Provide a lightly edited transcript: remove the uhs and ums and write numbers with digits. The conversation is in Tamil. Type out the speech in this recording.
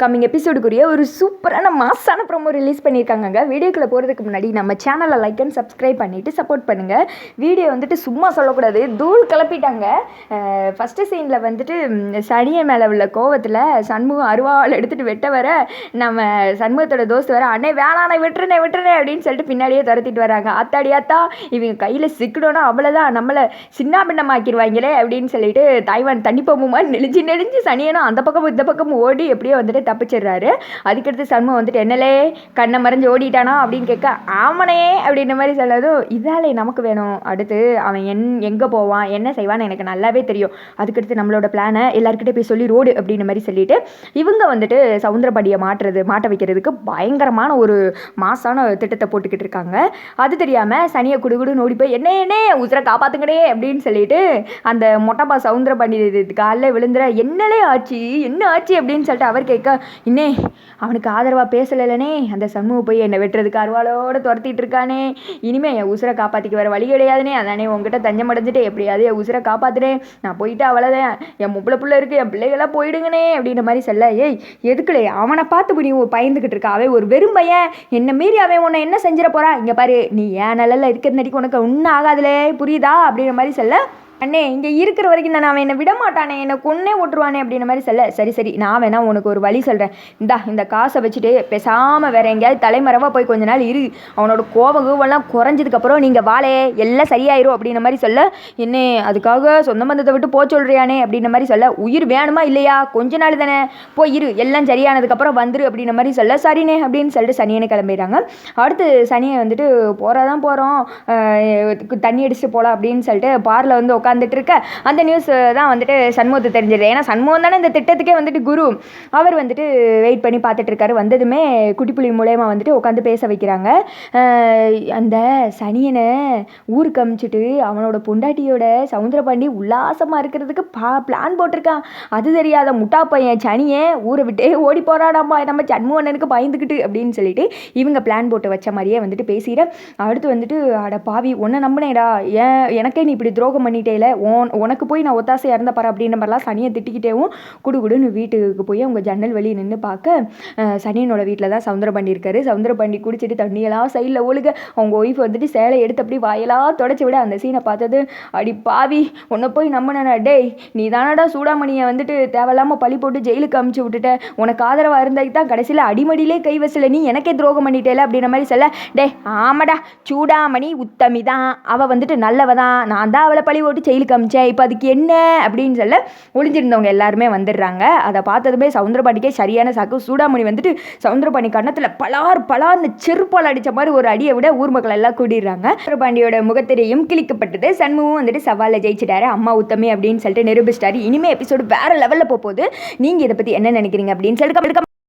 கம்மிங் எபிசோடுக்குரிய ஒரு சூப்பரான மாசான ப்ரோமோ ரிலீஸ் பண்ணியிருக்காங்க. வீடியோக்குள்ளே போகிறதுக்கு முன்னாடி நம்ம சேனலை லைக் அண்ட் சப்ஸ்கிரைப் பண்ணிவிட்டு சப்போர்ட் பண்ணுங்கள். வீடியோ வந்துட்டு சும்மா சொல்லக்கூடாது, தூள் கிளப்பிட்டாங்க. ஃபஸ்ட்டு சீனில் வந்துட்டு சனியை மேலே உள்ள கோவத்தில் சண்முகம் அருவாள் எடுத்துகிட்டு வெட்ட வர நம்ம சண்முகத்தோட தோஸ்து வர அண்ணே வேணாண்ணே விட்டுருனே அப்படின்னு சொல்லிட்டு பின்னாடியே துரத்திட்டு வராங்க. அத்தாடியாத்தா இவங்க கையில் சிக்கணும்னா அவ்வளோதான், நம்மளை சின்ன பின்னமாக்கிடுவாங்களே அப்படின்னு சொல்லிட்டு தாய்வான் தண்ணி பம்புமா நெளிஞ்சு சனியனும் அந்த பக்கம் இந்த பக்கம் ஓடி எப்படியோ வந்துட்டு தப்பிச்சிடுறாரு. அதுக்கடுத்து சண்முகம் வந்துட்டு என்னலே கண்ணை மறைஞ்சு ஓடிட்டானா அப்படின்னு கேட்க ஆமனே அப்படின்ற மாதிரி சொல்லதும் இதாலே நமக்கு வேணும், அடுத்து அவன் எங்கே போவான் என்ன செய்வான்னு எனக்கு நல்லாவே தெரியும், அதுக்கடுத்து நம்மளோட பிளானை எல்லாருக்கிட்டே போய் சொல்லி ரோடு அப்படின்ற மாதிரி சொல்லிட்டு இவங்க வந்துட்டு சவுந்தரபாடியை மாட்ட வைக்கிறதுக்கு பயங்கரமான ஒரு மாசான திட்டத்தை போட்டுக்கிட்டு இருக்காங்க. அது தெரியாமல் சனியை குடுகுடுன்னு ஓடி போய் என்ன உசுரை காப்பாற்றுங்கடே அப்படின்னு சொல்லிட்டு அந்த மொட்டப்பா சவுந்தரபாண்டி காலில் விழுந்துற என்ன ஆச்சு அப்படின்னு சொல்லிட்டு அவர் கேட்க இன்னே அவனுக்கு ஆதரவாக பேசலைனே, அந்த சண்முகம் போய் என்னை வெட்டுறதுக்கு அருவாளோடு துரத்திட்டு இருக்கானே, இனிமேல் என் உசுரை காப்பாற்றிக்க வர வழி கிடையாதுனே, அதானே உங்ககிட்ட தஞ்சம் அடைஞ்சிட்டு எப்படியாவது என் உசுரை காப்பாற்றுனேன், நான் போயிட்டு அவ்வளோதான், என் முப்பளை பிள்ளை இருக்குது, என் பிள்ளைகளாக போயிடுங்கனே அப்படின்ற மாதிரி சொல்ல ஏய் எதுக்குலே அவனை பார்த்து நீ பயந்துக்கிட்டு இருக்கா, அவன் ஒரு வெறும் பையன், என்னை மீறி அவன் உன்னை என்ன செஞ்சிட போகிறான், இங்கே பாரு நீ ஏன் நிலையில் இருக்கிற நடிக்க உனக்கு ஒன்றும் ஆகாதுலே புரியுதா அப்படின்ற மாதிரி சொல்ல அண்ணே இங்கே இருக்கிற வரைக்கும் தானே அவன் என்னை விட மாட்டானே, என்னை கொன்னே ஓட்டுருவானே அப்படின்ற மாதிரி சொல்ல சரி நான் வேணா உனக்கு ஒரு வழி சொல்கிறேன், இந்த காசை வச்சுட்டு பேசாமல் வேற எங்கேயாவது தலைமறைவாக போய் கொஞ்ச நாள் இரு, அவனோட கோவெல்லாம் குறைஞ்சதுக்கப்புறம் நீங்கள் வாழே எல்லாம் சரியாயிரும் அப்படின்ற மாதிரி சொல்ல என்ன அதுக்காக சொந்த பந்தத்தை விட்டு போக சொல்கிறியானே அப்படின்ற மாதிரி சொல்ல உயிர் வேணுமா இல்லையா கொஞ்ச நாள் தானே போய் இரு எல்லாம் சரியானதுக்கப்புறம் வந்துரு அப்படின்ற மாதிரி சொல்ல சரிண்ணே அப்படின்னு சொல்லிட்டு சனியனை கிளம்பிடுறாங்க. அடுத்து சனியை வந்துட்டு போகிறோம் தண்ணி அடிச்சுட்டு போகலாம் அப்படின்னு சொல்லிட்டு பாரில் வந்து உட்காந்துட்டு இருக்க அந்த நியூஸ் தான் வந்துட்டு சண்முகத்தை தெரிஞ்சது. ஏன்னா சண்முகம் தானே இந்த திட்டத்துக்கே வந்துட்டு குரு, அவர் வந்துட்டு வெயிட் பண்ணி பார்த்துட்டு இருக்காரு. வந்ததுமே குட்டிப்புலி மூலயமா வந்துட்டு உட்காந்து பேச வைக்கிறாங்க. அந்த சனியனை ஊருக்கு அமிச்சிட்டு அவனோட பொண்டாட்டியோட சவுந்தரபாண்டி உல்லாசமாக இருக்கிறதுக்கு பிளான் போட்டிருக்கான், அது தெரியாத முட்டா பையன் சனியை ஊரை விட்டே ஓடி போறாடாமா நம்ம சண்முகனுக்கு பயந்துக்கிட்டு அப்படின்னு சொல்லிட்டு இவங்க பிளான் போட்டு வச்ச மாதிரியே வந்துட்டு பேசிடுறேன். அடுத்து வந்துட்டு அட பாவி ஒன்றை நம்பினேடா, எனக்கே நீ இப்படி துரோகம் பண்ணிட்டேல, உனக்கு போய் நான் ஒத்தாசையாக இருந்த பாரு அப்படின்ற மாதிரிலாம் சனியை திட்டிக்கிட்டேவும் குடுகுடுன்னு வீட்டுக்கு போய் அவங்க ஜன்னல் வெளியே நின்று பார்க்க சனியனோட வீட்டில் தான் சவுந்தரபாண்டி இருக்காரு. சவுந்தரபாண்டி குடிச்சிட்டு தண்ணியெல்லாம் சைடில் ஒழுக அவங்க ஒய்ஃப் வந்துட்டு சேலை எடுத்து அப்படி வாயெல்லாம் தொடச்சி விட அந்த சீனை பார்த்தது அடி பாவி உன்னை போய் நம்பினா டேய் நீ தானடா சூடாமணியை வந்துட்டு தேவையில்லாமல் பழி போட்டு ஜெயிலுக்கு அமுச்சு விட்டுட்ட, உனக்கு ஆதரவாக இருந்தாக்கி தான் கடைசியில் அடிமடியிலே கை வசல, நீ எனக்கே துரோகம் பண்ணிட்டேல அப்படின்ற மாதிரி சொல்ல டே ஆமாடா சூடாமணி உத்தமி தான், அவள் வந்துட்டு நல்லவ தான், நான் தான் அவளை பழி போட்டு ஜெயிலுக்கு அமிச்சேன், இப்போ அதுக்கு என்ன அப்படின்னு சொல்ல ஒளிஞ்சிருந்தவங்க எல்லாருமே வந்துடுறாங்க. அதை பார்த்ததுமே சவுந்தரபாண்டிக்கே சரியான சாக்கு. சூடாமணி வந்துட்டு சவுந்தரபாண்டி கண்ணத்தில் பலார்னு செருப்பால் அடித்த மாதிரி ஒரு அடியை விட ஊர் மக்கள் எல்லாம் கூடிடுறாங்க. சவுந்தரபாண்டியோட முகத்திரையும் கிழிக்கப்பட்டது. சண்முகம் வந்துட்டு சவாலில் ஜெயிச்சிட்டாரு, அம்மா உத்தமி அப்படின்னு சொல்லிட்டு நிரூபிச்சிட்டாரு. இனிமே எபிசோடு வேற லெவலில் போகுது. நீங்கள் இதை பற்றி என்ன நினைக்கிறீங்க அப்படின்னு சொல்லிட்டு